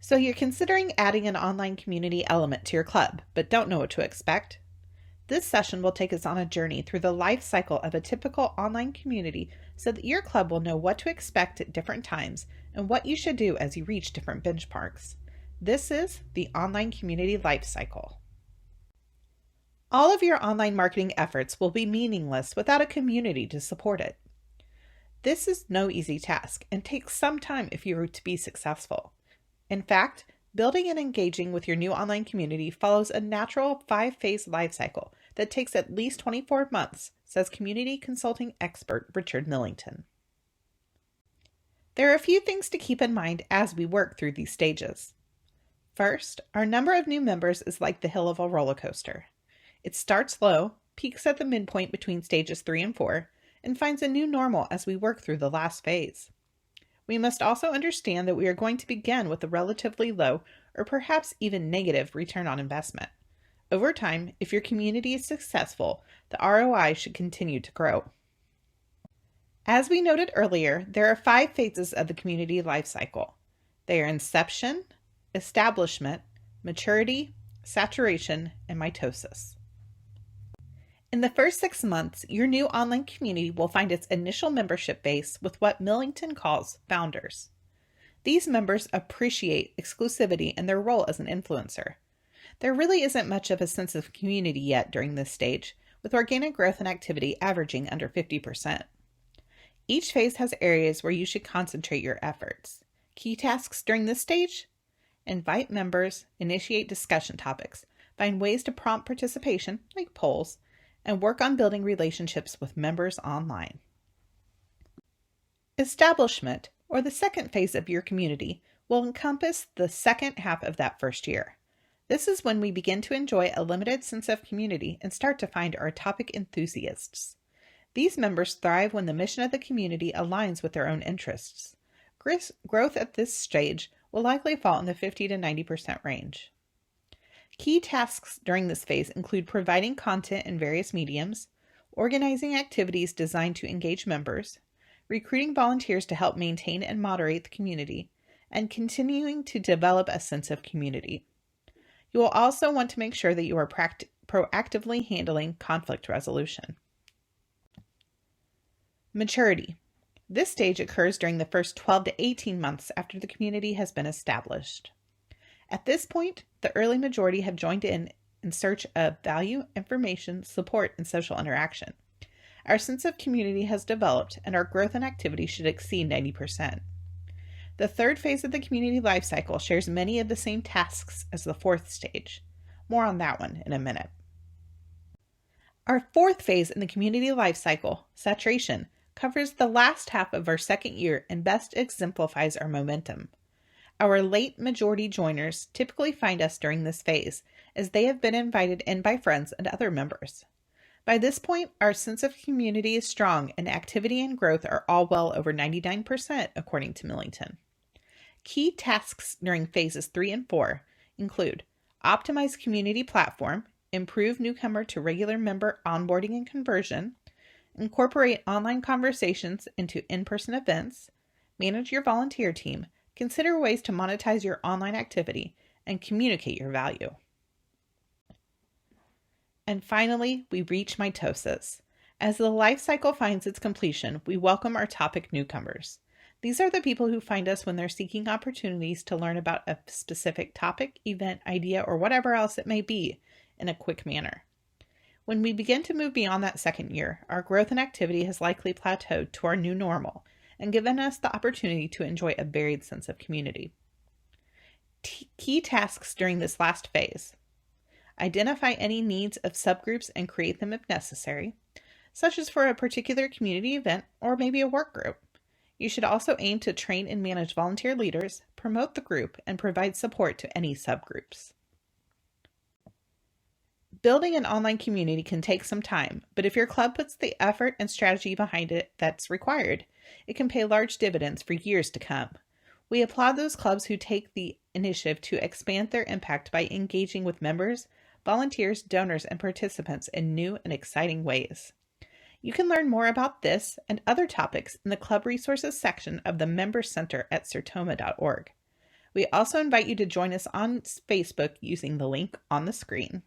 So you're considering adding an online community element to your club, but don't know what to expect? This session will take us on a journey through the life cycle of a typical online community so that your club will know what to expect at different times and what you should do as you reach different benchmarks. This is the online community life cycle. All of your online marketing efforts will be meaningless without a community to support it. This is no easy task and takes some time if you are to be successful. In fact, building and engaging with your new online community follows a natural 5-phase life cycle that takes at least 24 months, says community consulting expert Richard Millington. There are a few things to keep in mind as we work through these stages. First, our number of new members is like the hill of a roller coaster. It starts low, peaks at the midpoint between stages 3 and 4, and finds a new normal as we work through the last phase. We must also understand that we are going to begin with a relatively low or perhaps even negative return on investment. Over time, if your community is successful, the ROI should continue to grow. As we noted earlier, there are 5 phases of the community life cycle. They are inception, establishment, maturity, saturation, and mitosis. In the first 6 months, your new online community will find its initial membership base with what Millington calls founders. These members appreciate exclusivity and their role as an influencer. There really isn't much of a sense of community yet during this stage, with organic growth and activity averaging under 50%. Each phase has areas where you should concentrate your efforts. Key tasks during this stage? Invite members, initiate discussion topics, find ways to prompt participation, like polls, and work on building relationships with members online. Establishment, or the second phase of your community, will encompass the second half of that first year. This is when we begin to enjoy a limited sense of community and start to find our topic enthusiasts. These members thrive when the mission of the community aligns with their own interests. Growth at this stage will likely fall in the 50 to 90% range. Key tasks during this phase include providing content in various mediums, organizing activities designed to engage members, recruiting volunteers to help maintain and moderate the community, and continuing to develop a sense of community. You will also want to make sure that you are proactively handling conflict resolution. Maturity. This stage occurs during the first 12 to 18 months after the community has been established. At this point, the early majority have joined in search of value, information, support, and social interaction. Our sense of community has developed, and our growth and activity should exceed 90%. The third phase of the community life cycle shares many of the same tasks as the fourth stage. More on that one in a minute. Our fourth phase in the community life cycle, saturation, covers the last half of our second year and best exemplifies our momentum. Our late majority joiners typically find us during this phase, as they have been invited in by friends and other members. By this point, our sense of community is strong and activity and growth are all well over 99%, according to Millington. Key tasks during phases 3 and 4 include optimize community platform, improve newcomer to regular member onboarding and conversion, incorporate online conversations into in-person events, manage your volunteer team, consider ways to monetize your online activity, and communicate your value. And finally, we reach mitosis. As the life cycle finds its completion, we welcome our topic newcomers. These are the people who find us when they're seeking opportunities to learn about a specific topic, event, idea, or whatever else it may be in a quick manner. When we begin to move beyond that second year, our growth and activity has likely plateaued to our new normal, and given us the opportunity to enjoy a varied sense of community. Key tasks during this last phase. Identify any needs of subgroups and create them if necessary, such as for a particular community event or maybe a work group. You should also aim to train and manage volunteer leaders, promote the group, and provide support to any subgroups. Building an online community can take some time, but if your club puts the effort and strategy behind it that's required, it can pay large dividends for years to come. We applaud those clubs who take the initiative to expand their impact by engaging with members, volunteers, donors, and participants in new and exciting ways. You can learn more about this and other topics in the Club Resources section of the Member Center at Sertoma.org. We also invite you to join us on Facebook using the link on the screen.